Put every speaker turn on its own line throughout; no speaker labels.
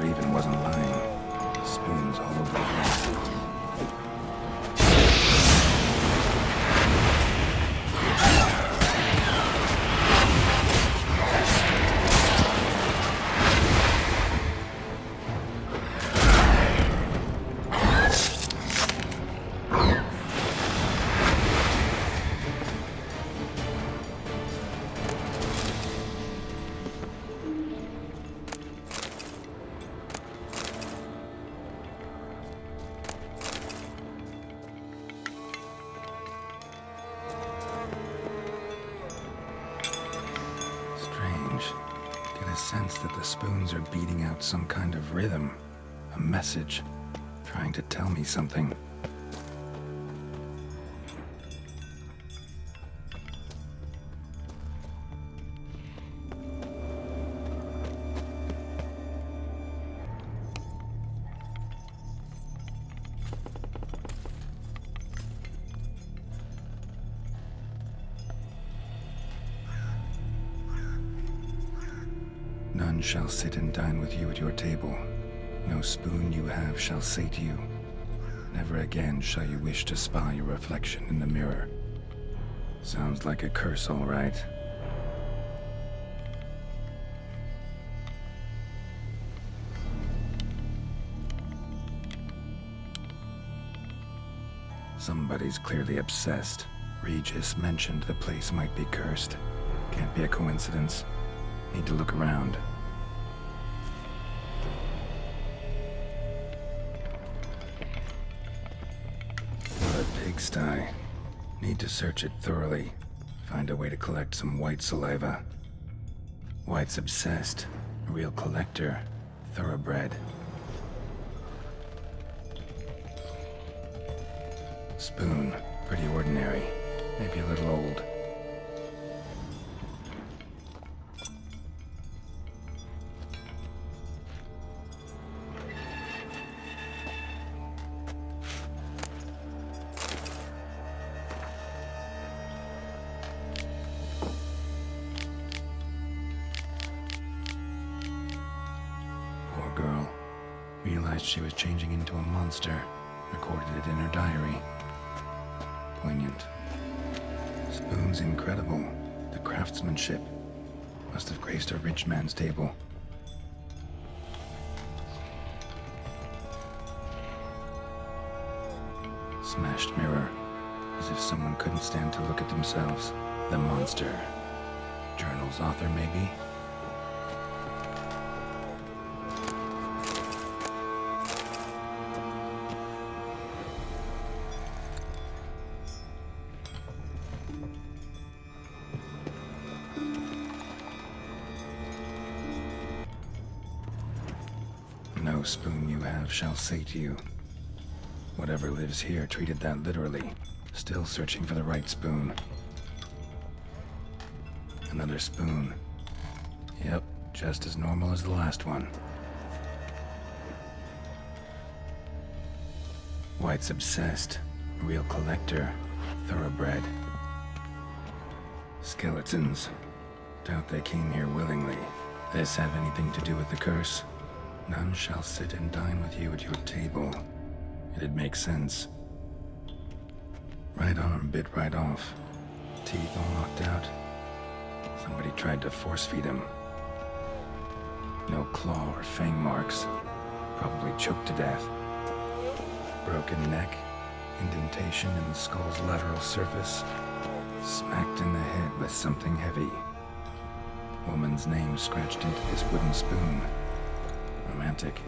raven wasn't lying. Spoons all over the place. Get a sense that the spoons are beating out some kind of rhythm, a message, trying to tell me something. None shall sit and dine with you at your table. No spoon you have shall sate you. Never again shall you wish to spy your reflection in the mirror. Sounds like a curse, all right. Somebody's clearly obsessed. Regis mentioned the place might be cursed. Can't be a coincidence. Need to look around. What a pigsty. Need to search it thoroughly. Find a way to collect some white saliva. White's obsessed. A real collector. Thoroughbred. Spoon. Pretty ordinary. Maybe a little old. Girl realized she was changing into a monster, recorded it in her diary. Poignant. Spoon's incredible. The craftsmanship must have graced a rich man's table. Smashed mirror, as if someone couldn't stand to look at themselves. The monster. Journal's author, maybe? No spoon you have shall sate you. Whatever lives here treated that literally. Still searching for the right spoon. Another spoon. Yep, just as normal as the last one. White's obsessed. Real collector. Thoroughbred. Skeletons. Doubt they came here willingly. This have anything to do with the curse? None shall sit and dine with you at your table. It'd make sense. Right arm bit right off. Teeth all knocked out. Somebody tried to force feed him. No claw or fang marks. Probably choked to death. Broken neck. Indentation in the skull's lateral surface. Smacked in the head with something heavy. Woman's name scratched into this wooden spoon. Romantic.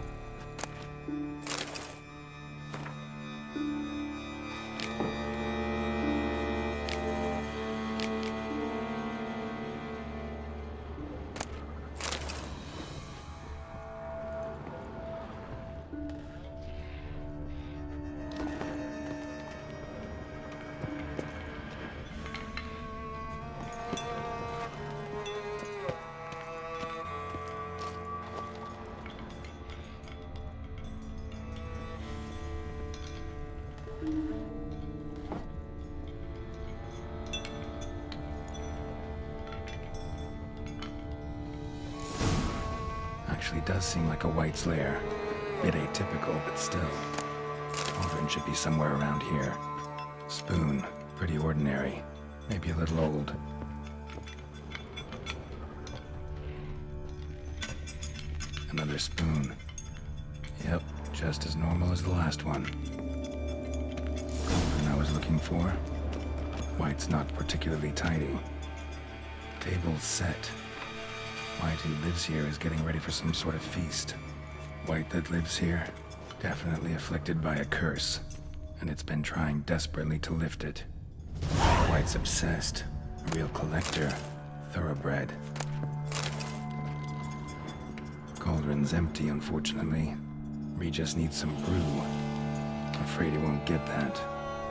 actually does seem like a White's lair. Bit atypical, but still. Cauldron should be somewhere around here. Spoon, pretty ordinary. Maybe a little old. Another spoon. Yep, just as normal as the last one. Cauldron I was looking for. White's not particularly tidy. Table's set. White who lives here is getting ready for some sort of feast. White that lives here, definitely afflicted by a curse, and it's been trying desperately to lift it. White's obsessed, a real collector, thoroughbred. Cauldron's empty, unfortunately. Regis needs some brew. Afraid he won't get that.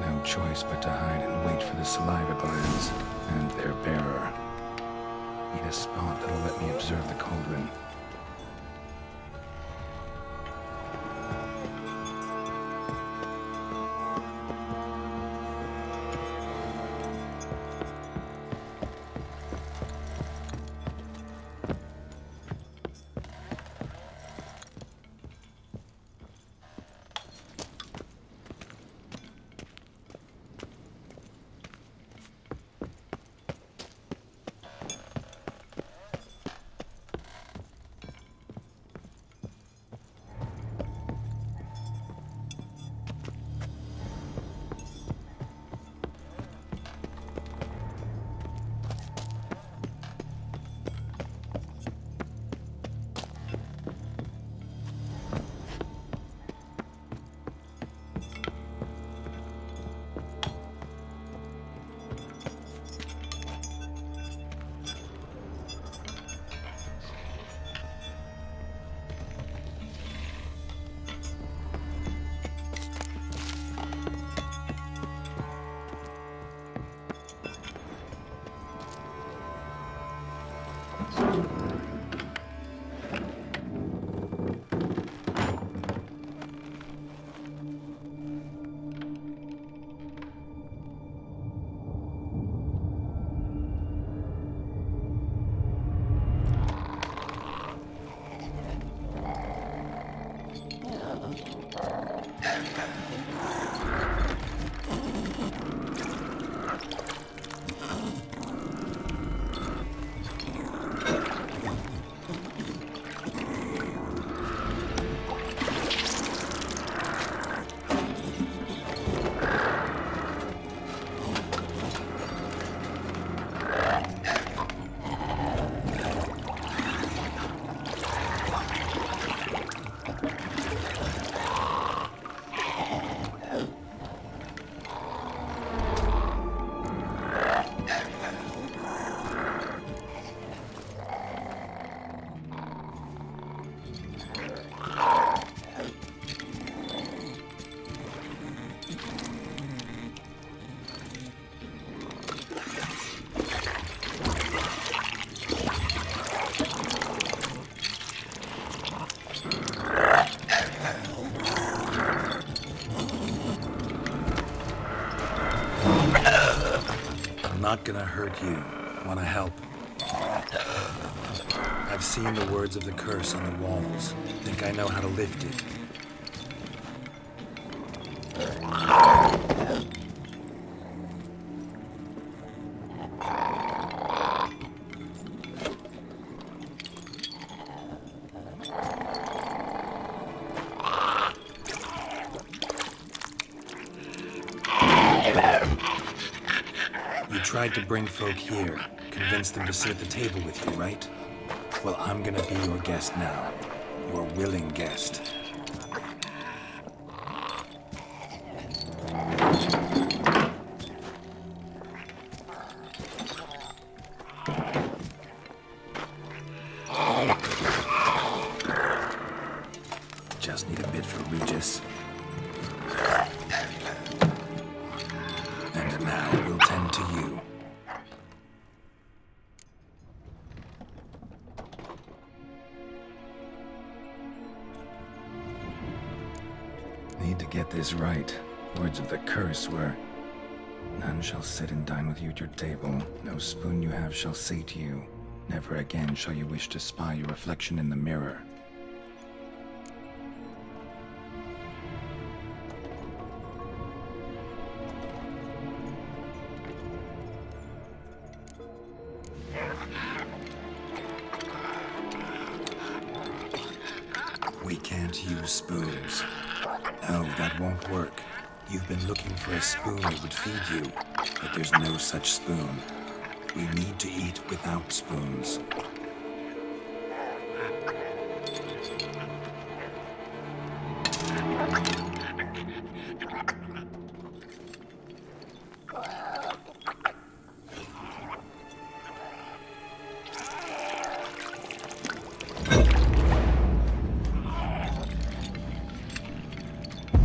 No choice but to hide and wait for the saliva glands and their bearer. Need a spot that'll let me observe the cauldron.
Not gonna hurt you. Wanna help? I've seen the words of the curse on the walls. Think I know how to lift it. Tried to bring folk here, convince them to sit at the table with you, right? Well, I'm gonna be your guest now. Your willing guest. Just need a bit for Regis. And now we'll tend to you.
Need to get this right. Words of the curse were, none shall sit and dine with you at your table. No spoon you have shall sate you. Never again shall you wish to spy your reflection in the mirror.
can't use spoons. No, that won't work. You've been looking for a spoon that would feed you, but there's no such spoon. We need to eat without spoons.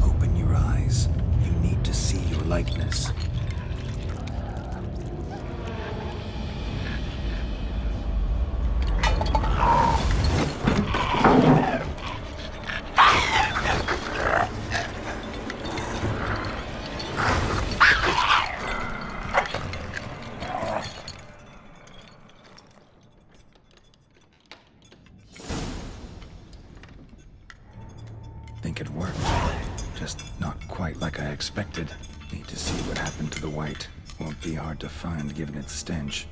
Open your eyes. You need to see your likeness.
Think it worked. Just not quite like I expected. Need to see what happened to the white. Won't be hard to find given its stench.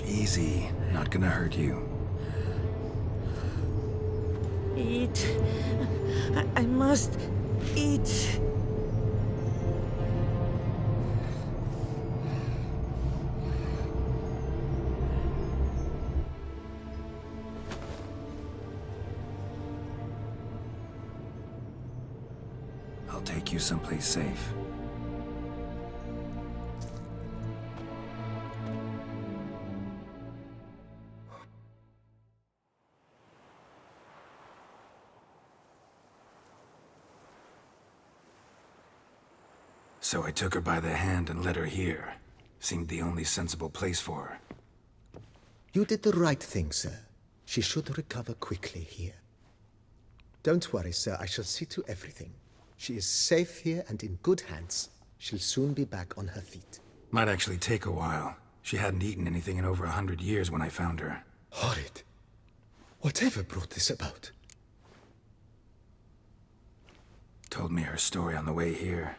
Easy. Not gonna hurt you.
Eat. I must eat.
I'll take you someplace safe. So I took her by the hand and led her here. Seemed the only sensible place for her.
You did the right thing, sir. She should recover quickly here. Don't worry, sir. I shall see to everything. She is safe here and in good hands. She'll soon be back on her feet.
Might actually take a while. She hadn't eaten anything in over 100 years when I found her.
Horrid. Whatever brought this about?
Told me her story on the way here.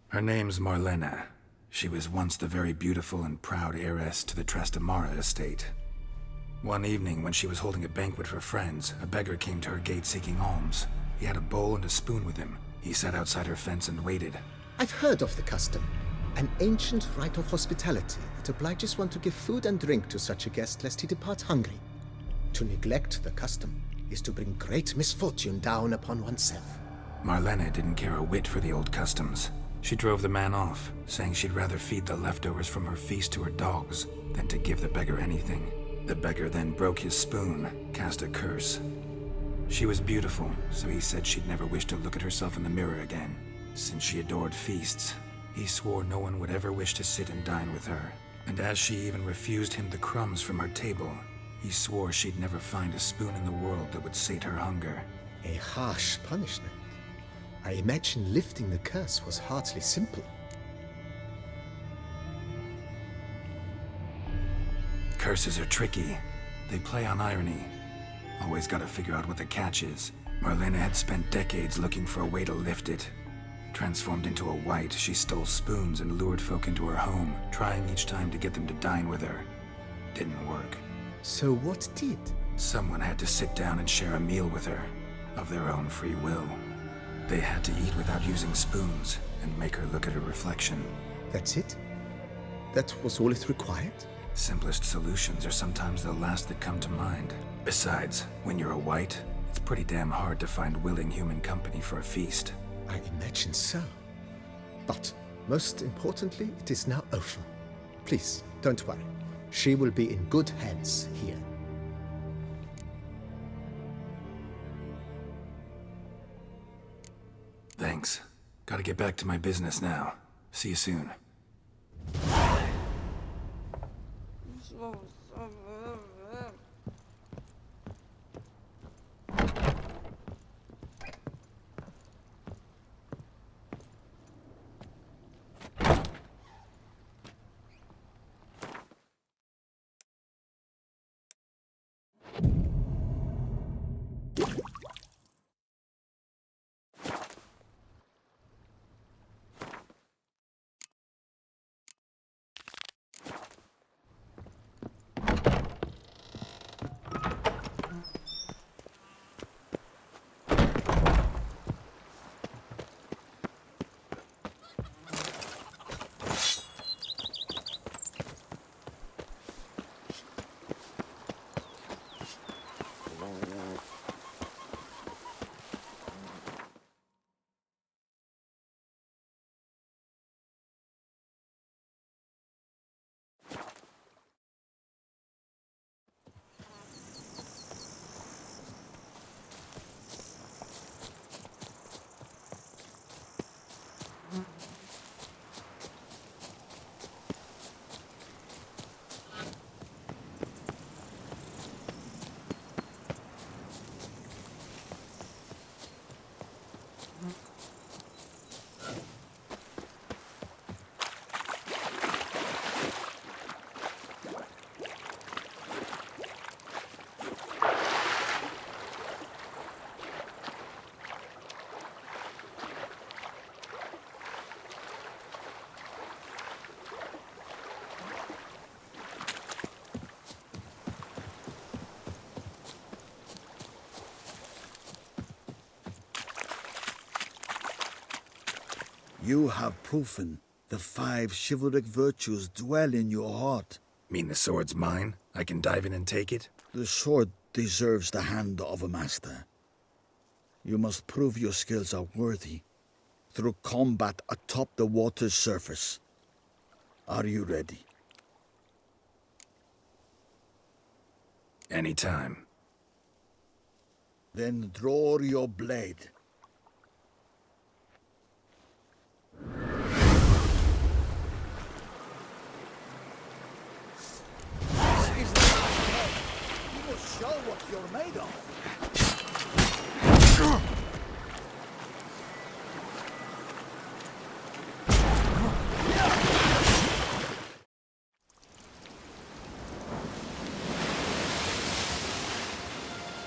Her name's Marlena. She was once the very beautiful and proud heiress to the Trastamara estate. One evening, when she was holding a banquet for friends, a beggar came to her gate seeking alms. He had a bowl and a spoon with him. He sat outside her fence and waited.
I've heard of the custom. An ancient rite of hospitality that obliges one to give food and drink to such a guest lest he depart hungry. To neglect the custom is to bring great misfortune down upon oneself.
Marlena didn't care a whit for the old customs. She drove the man off, saying she'd rather feed the leftovers from her feast to her dogs than to give the beggar anything. The beggar then broke his spoon, cast a curse. She was beautiful, so he said she'd never wish to look at herself in the mirror again. Since she adored feasts, he swore no one would ever wish to sit and dine with her. And as she even refused him the crumbs from her table, he swore she'd never find a spoon in the world that would sate her hunger.
A harsh punishment. I imagine lifting the curse was hardly simple.
Curses are tricky. They play on irony. Always gotta figure out what the catch is. Marlena had spent decades looking for a way to lift it. Transformed into a white, she stole spoons and lured folk into her home, trying each time to get them to dine with her. Didn't work.
So what did?
Someone had to sit down and share a meal with her, of their own free will. They had to eat without using spoons, and make her look at her reflection.
That's it? That was all it required?
Simplest solutions are sometimes the last that come to mind. Besides, when you're a white, it's pretty damn hard to find willing human company for a feast.
I imagine so. But, most importantly, it is now over. Please, don't worry. She will be in good hands here.
Thanks. Gotta get back to my business now. See you soon.
You have proven the 5 chivalric virtues dwell in your heart.
Mean the sword's mine? I can dive in and take it?
The sword deserves the hand of a master. You must prove your skills are worthy through combat atop the water's surface. Are you ready?
Anytime.
Then draw your blade. Seize the head. You must show what you're made of.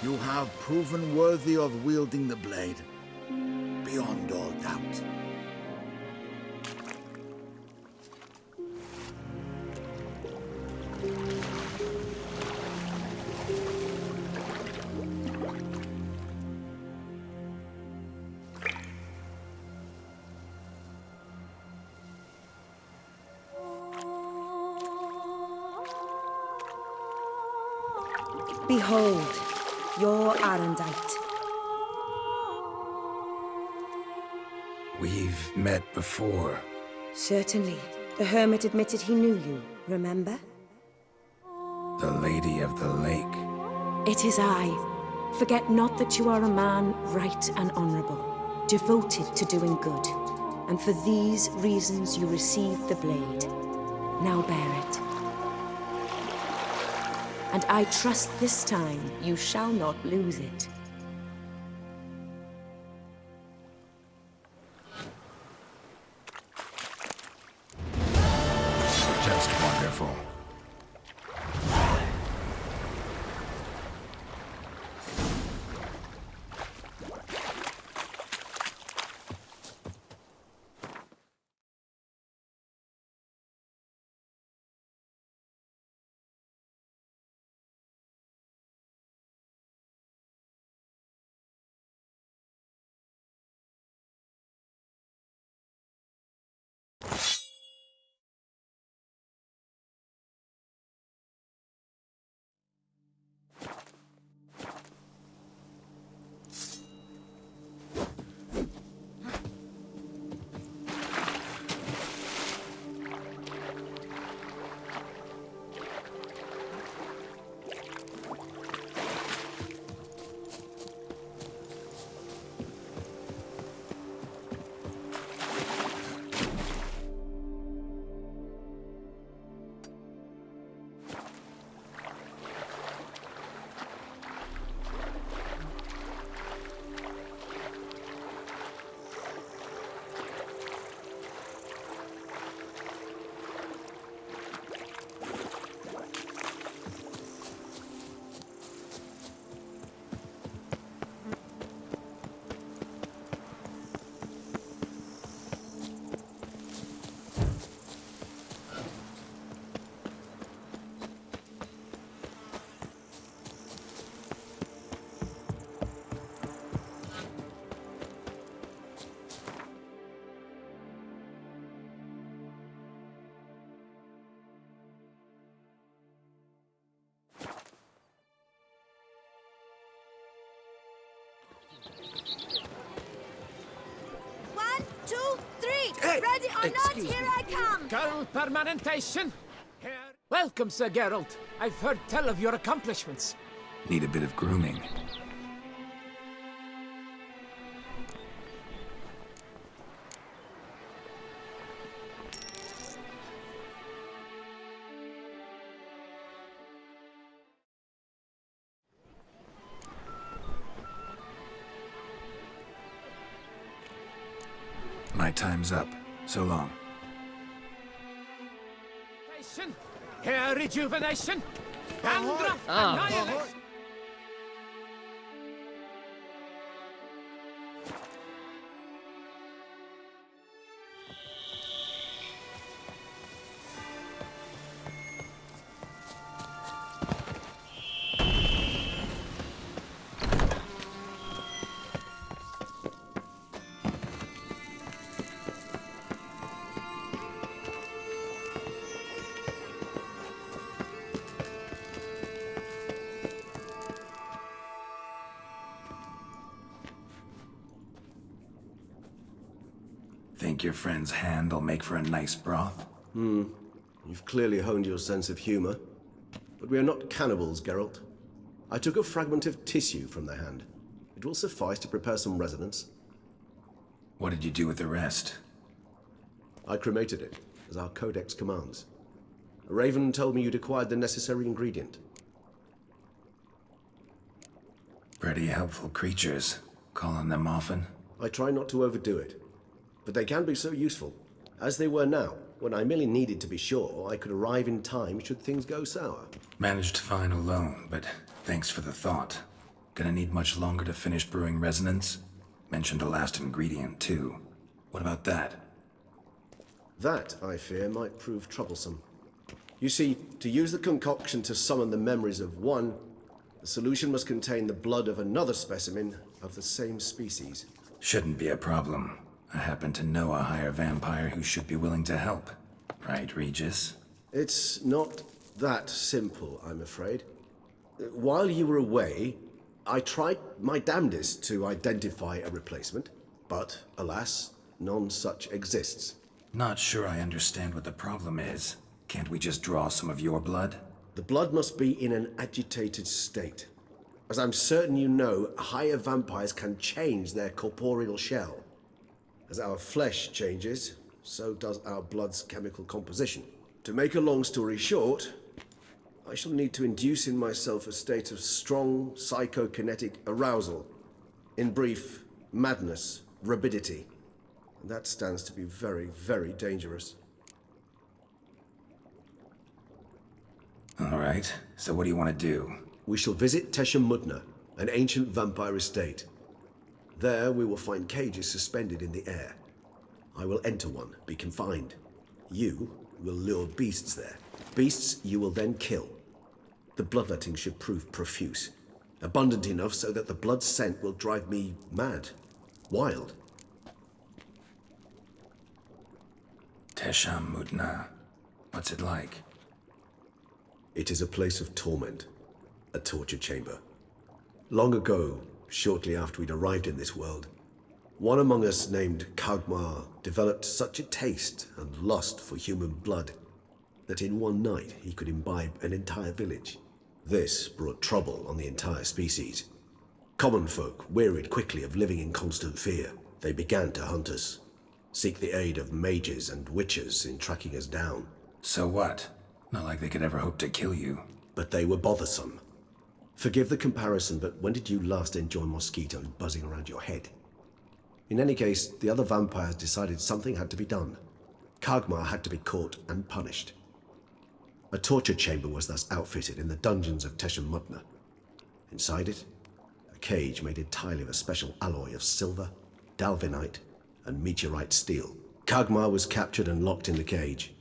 You have proven worthy of wielding the blade, beyond all doubt.
Behold, your Arendite.
We've met before.
Certainly. The hermit admitted he knew you, remember?
The Lady of the Lake.
It is I. Forget not that you are a man right and honorable, devoted to doing good. And for these reasons you received the blade. Now bear it. And I trust this time you shall not lose it.
Just wonderful.
Ready or not, here I come!
Girl permanentation. Here. Welcome, Sir Geralt. I've heard tell of your accomplishments.
Need a bit of grooming. My time's up. So long.
Hair rejuvenation. Dandruff annihilation.
Think your friend's hand'll make for a nice broth?
You've clearly honed your sense of humor. But we are not cannibals, Geralt. I took a fragment of tissue from the hand. It will suffice to prepare some resonance.
What did you do with the rest?
I cremated it, as our codex commands. A raven told me you'd acquired the necessary ingredient.
Pretty helpful creatures. Call on them often?
I try not to overdo it. But they can be so useful, as they were now, when I merely needed to be sure I could arrive in time should things go sour.
Managed fine alone, but thanks for the thought. Gonna need much longer to finish brewing resonance? Mentioned a last ingredient, too. What about that?
That, I fear, might prove troublesome. You see, to use the concoction to summon the memories of one, the solution must contain the blood of another specimen of the same species.
Shouldn't be a problem. I happen to know a higher vampire who should be willing to help. Right, Regis?
It's not that simple, I'm afraid. While you were away, I tried my damnedest to identify a replacement, but alas, none such exists.
Not sure I understand what the problem is. Can't we just draw some of your blood?
The blood must be in an agitated state. As I'm certain you know, higher vampires can change their corporeal shell. As our flesh changes, so does our blood's chemical composition. To make a long story short, I shall need to induce in myself a state of strong psychokinetic arousal. In brief, madness, rabidity. And that stands to be very, very dangerous.
All right, so what do you want to do?
We shall visit Tesha Mutna, an ancient vampire estate. There we will find cages suspended in the air. I will enter one, be confined. You will lure beasts there. Beasts you will then kill. The bloodletting should prove profuse. Abundant enough so that the blood scent will drive me mad. Wild.
Tesha Mutna. What's it like?
It is a place of torment. A torture chamber. Long ago, shortly after we'd arrived in this world, one among us named Kagmar developed such a taste and lust for human blood that in one night he could imbibe an entire village. This brought trouble on the entire species. Common folk wearied quickly of living in constant fear. They began to hunt us, seek the aid of mages and witches in tracking us down.
So what? Not like they could ever hope to kill you.
But they were bothersome. Forgive the comparison, but when did you last enjoy mosquitoes buzzing around your head? In any case, the other vampires decided something had to be done. Kagmar had to be caught and punished. A torture chamber was thus outfitted in the dungeons of Tesha Mutna. Inside it, a cage made entirely of a special alloy of silver, dalvinite, and meteorite steel. Kagmar was captured and locked in the cage.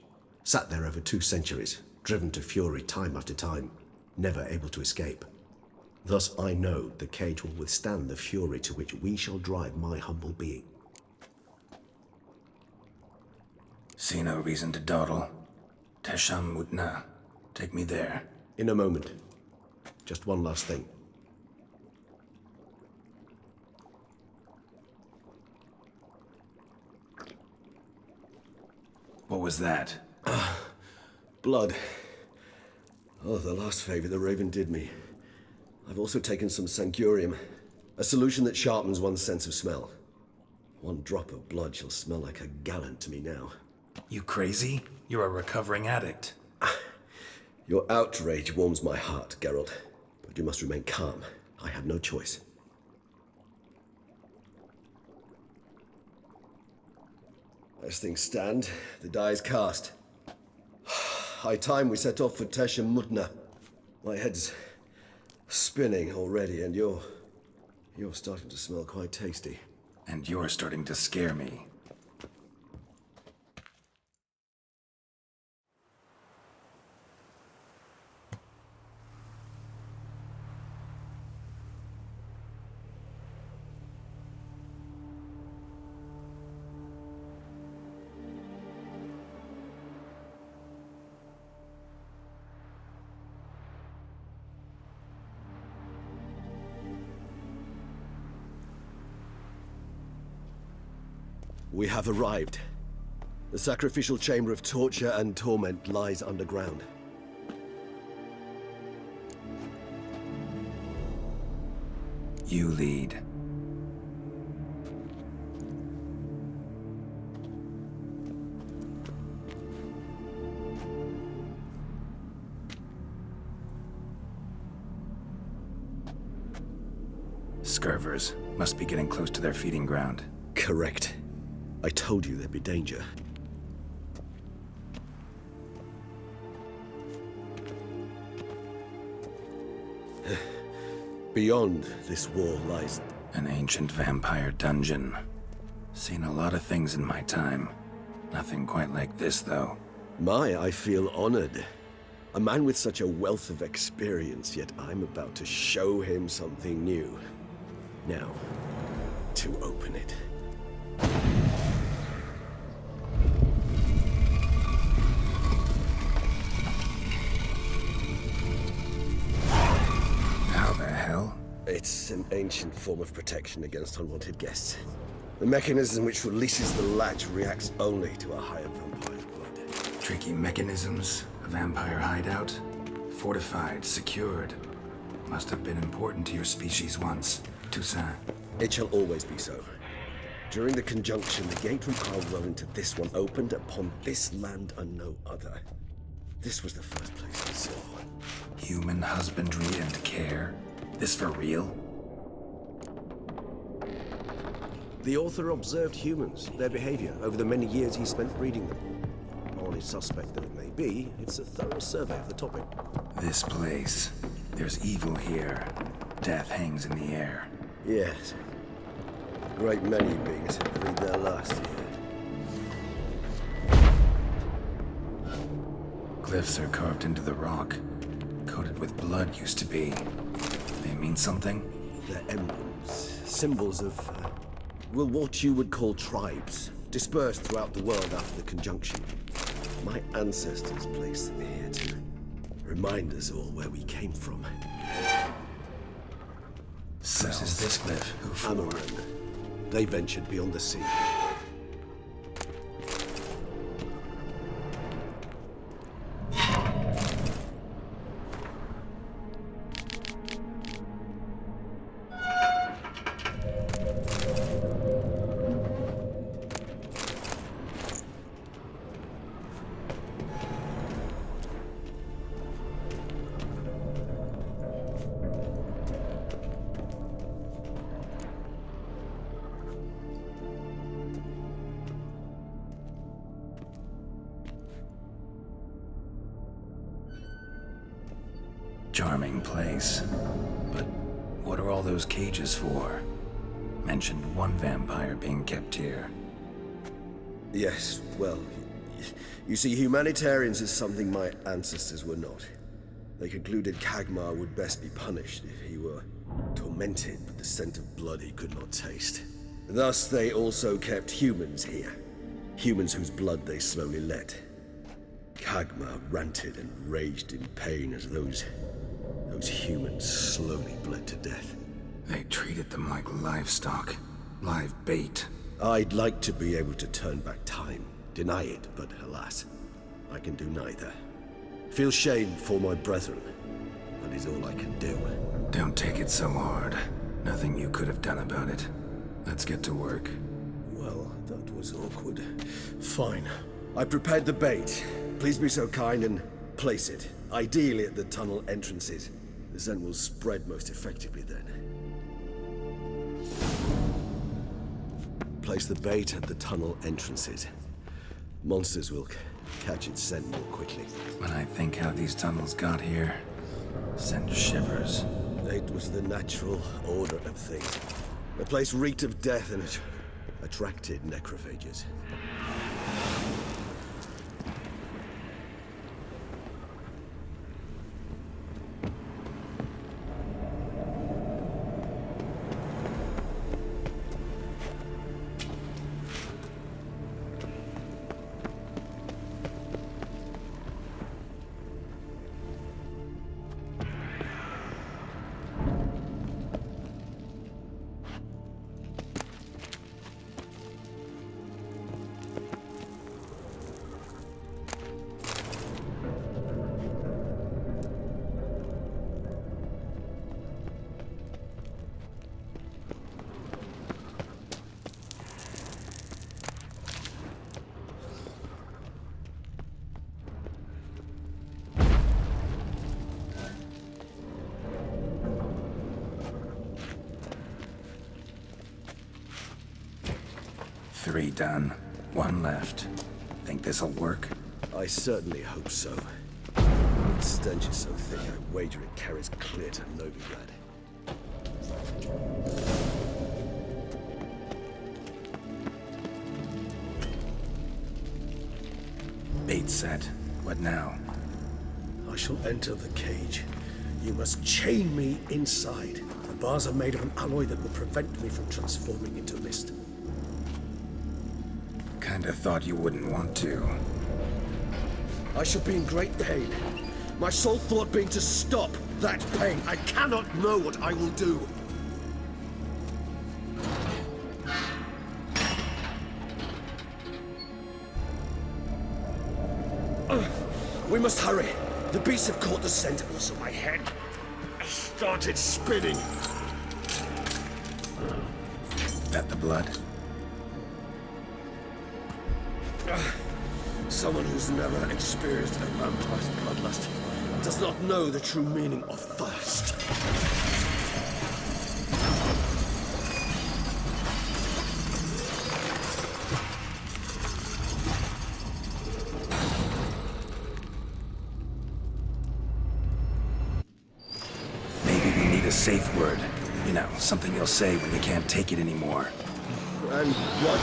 Sat there over 2 centuries, driven to fury time after time, never able to escape. Thus I know the cage will withstand the fury to which we shall drive my humble being.
See no reason to dawdle. Tesha Mutna. Take me there.
In a moment. Just one last thing.
What was that?
Blood. Oh, the last favor the Raven did me. I've also taken some Sancurium, a solution that sharpens one's sense of smell. One drop of blood shall smell like a gallon to me now.
You crazy? You're a recovering addict.
Your outrage warms my heart, Geralt. But you must remain calm. I have no choice. As things stand, the die is cast. High time we set off for Tesh and Mudna. My head's spinning already, and you're starting to smell quite tasty.
And you're starting to scare me.
We have arrived. The sacrificial chamber of torture and torment lies underground.
You lead. Scurvers must be getting close to their feeding ground.
Correct. I told you there'd be danger. Beyond this wall lies...
An ancient vampire dungeon. Seen a lot of things in my time. Nothing quite like this, though.
I feel honored. A man with such a wealth of experience, yet I'm about to show him something new. Now, to open it. It's an ancient form of protection against unwanted guests. The mechanism which releases the latch reacts only to a higher vampire's blood.
Tricky mechanisms, a vampire hideout, fortified, secured. Must have been important to your species once, Toussaint.
It shall always be so. During the conjunction, the gate from our well into this one opened upon this land and no other. This was the first place we saw.
Human husbandry and care? This for real?
The author observed humans, their behavior, over the many years he spent breeding them. Honest suspect though it may be, it's a thorough survey of the topic.
This place. There's evil here. Death hangs in the air.
Yes. A great many beings have breathed their last here.
Glyphs are carved into the rock. Coated with blood used to be. They mean something?
They're emblems, symbols of, what you would call tribes, dispersed throughout the world after the conjunction. My ancestors placed them here to remind us all where we came from.
So is this glyph? Who for?
Amaran. They ventured beyond the sea.
Charming place. But what are all those cages for? Mentioned one vampire being kept here.
Yes, well, you see, humanitarians is something my ancestors were not. They concluded Kagmar would best be punished if he were tormented with the scent of blood he could not taste. Thus, they also kept humans here. Humans whose blood they slowly let. Kagmar ranted and raged in pain as those humans slowly bled to death.
They treated them like livestock. Live bait.
I'd like to be able to turn back time. deny it, but alas, I can do neither. Feel shame for my brethren. That is all I can do.
Don't take it so hard. Nothing you could have done about it. Let's get to work.
Well, that was awkward. Fine. I prepared the bait. Please be so kind and place it, ideally at the tunnel entrances. The scent will spread most effectively then. Place the bait at the tunnel entrances. Monsters will catch its scent more quickly.
When I think how these tunnels got here, send shivers.
It was the natural order of things. The place reeked of death and it attracted necrophages.
Three done. One left. Think this'll work?
I certainly hope so. The stench is so thick, I wager it carries clear to Novigrad.
Bait set. What now?
I shall enter the cage. You must chain me inside. The bars are made of an alloy that will prevent me from transforming into mist.
Kinda thought you wouldn't want to.
I shall be in great pain. My sole thought being to stop that pain. I cannot know what I will do. We must hurry. The beasts have caught the scent, also my head started spinning.
That the blood?
Someone who's never experienced a vampire's bloodlust does not know the true meaning of thirst.
Maybe we need a safe word. You know, something you'll say when you can't take it anymore.
And what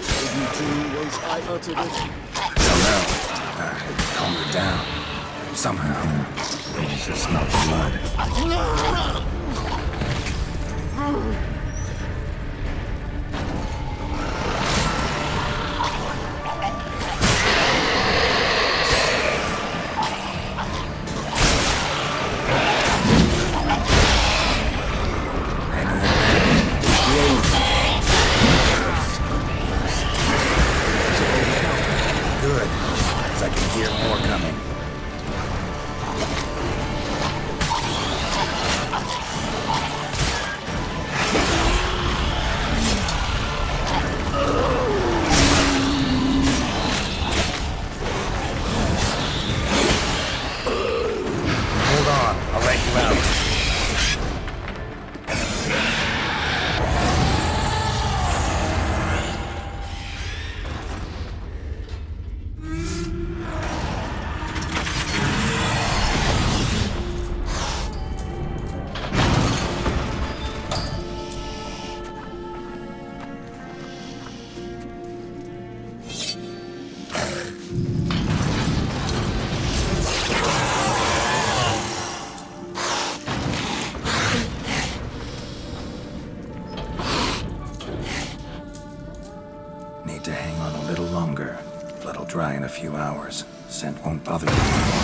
did you do once I uttered it?
Don't know. Calm her down. Somehow. It's just not blood. Good, because I can hear more coming. Hold on, I'll let you out. Need to hang on a little longer. Blood'll dry in a few hours. Scent won't bother you anymore.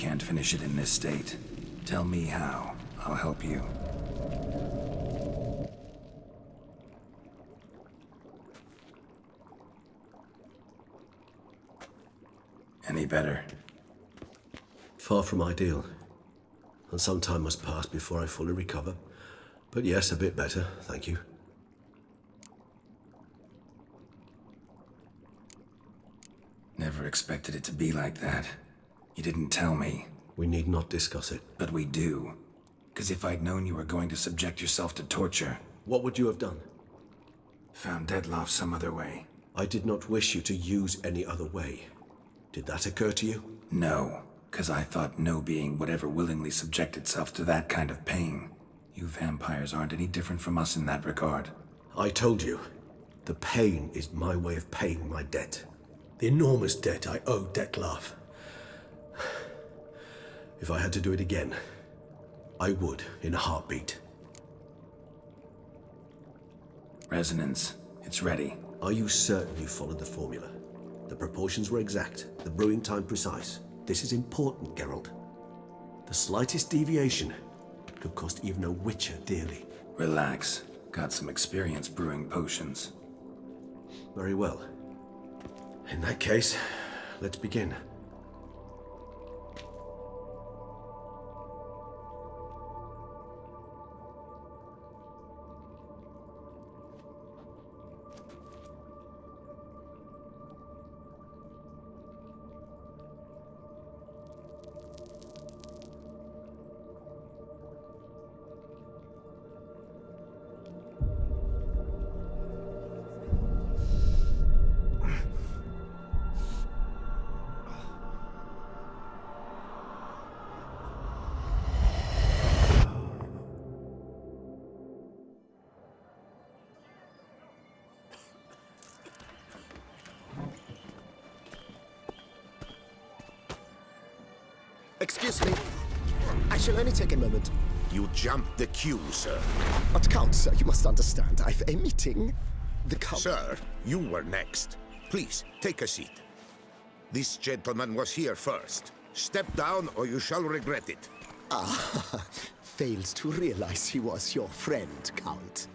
can't finish it in this state. Tell me how. I'll help you. Any better?
Far from ideal. And some time must pass before I fully recover. But yes, a bit better, thank you.
Never expected it to be like that. You didn't tell me.
We need not discuss it.
But we do. Because if I'd known you were going to subject yourself to torture...
What would you have done?
Found Dettlaff some other way.
I did not wish you to use any other way. Did that occur to you?
No, because I thought no being would ever willingly subject itself to that kind of pain. You vampires aren't any different from us in that regard.
I told you, the pain is my way of paying my debt. The enormous debt I owe Dettlaff. If I had to do it again, I would in a heartbeat.
Resonance. It's ready.
Are you certain you followed the formula? The proportions were exact, the brewing time precise. This is important, Geralt. The slightest deviation could cost even a witcher dearly.
Relax. Got some experience brewing potions.
Very well. In that case, let's begin.
Excuse me. I shall only take a moment.
You jumped the queue, sir.
But Count, sir, you must understand. I've a meeting. The Count...
Sir, you were next. Please, take a seat. This gentleman was here first. Step down or you shall regret it.
Ah, fails to realize he was your friend, Count.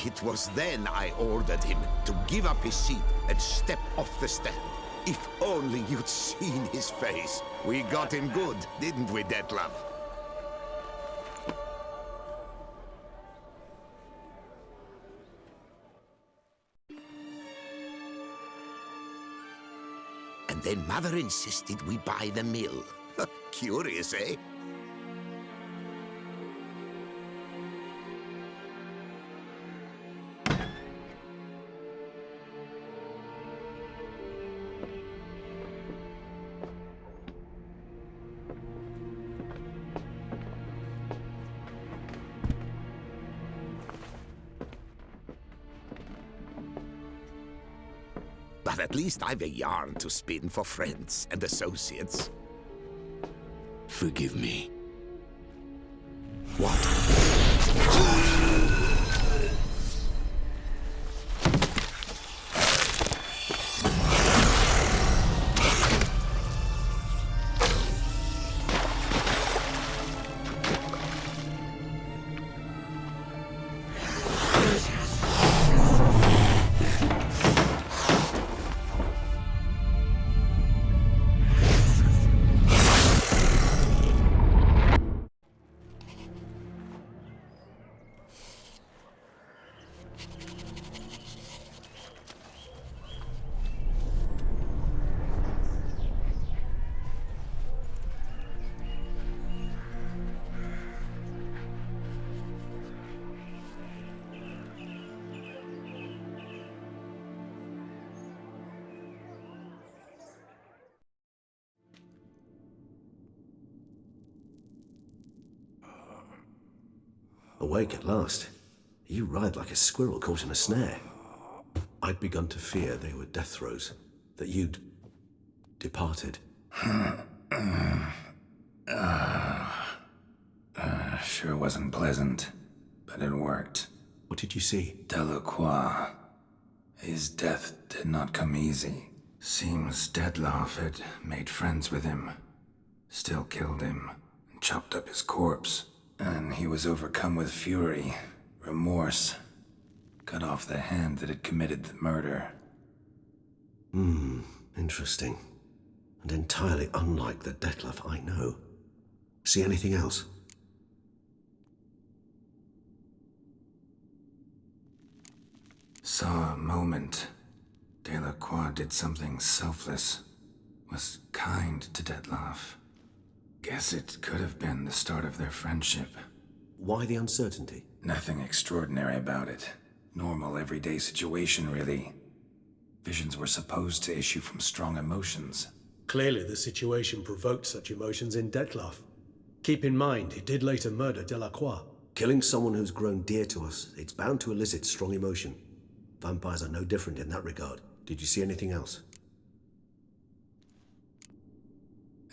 It was then I ordered him to give up his seat and step off the stand. If only you'd seen his face. We got him good, didn't we, Dettlaff? And then Mother insisted we buy the mill. Curious, eh? But at least I've a yarn to spin for friends and associates.
Forgive me.
What? Awake at last. You ride like a squirrel caught in a snare.
I'd begun to fear they were death throes, that you'd departed.
Sure wasn't pleasant, but it worked.
What did you see?
Delacroix. His death did not come easy. Seems Detlaff had made friends with him, still killed him, and chopped up his corpse. And he was overcome with fury, remorse, cut off the hand that had committed the murder.
Interesting. And entirely unlike the Detlaff I know. See anything else?
Saw a moment. Delacroix did something selfless. Was kind to Detlaff. Guess it could have been the start of their friendship.
Why the uncertainty?
Nothing extraordinary about it. Normal, everyday situation, really. Visions were supposed to issue from strong emotions.
Clearly, the situation provoked such emotions in Detlaff. Keep in mind, he did later murder Delacroix.
Killing someone who's grown dear to us, it's bound to elicit strong emotion. Vampires are no different in that regard. Did you see anything else?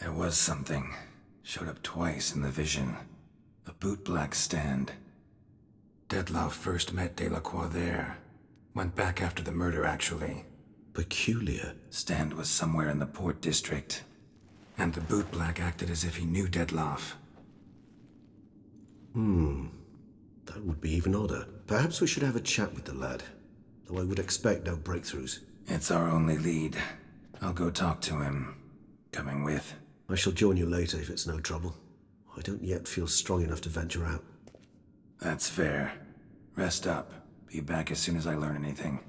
There was something. Showed up twice in the vision. A bootblack stand. Detlaff first met Delacroix there. Went back after the murder, actually.
Peculiar.
Stand was somewhere in the Port District. And the bootblack acted as if he knew Detlaff.
That would be even odder. Perhaps we should have a chat with the lad. Though I would expect no breakthroughs.
It's our only lead. I'll go talk to him. Coming with?
I shall join you later if it's no trouble. I don't yet feel strong enough to venture out.
That's fair. Rest up. Be back as soon as I learn anything.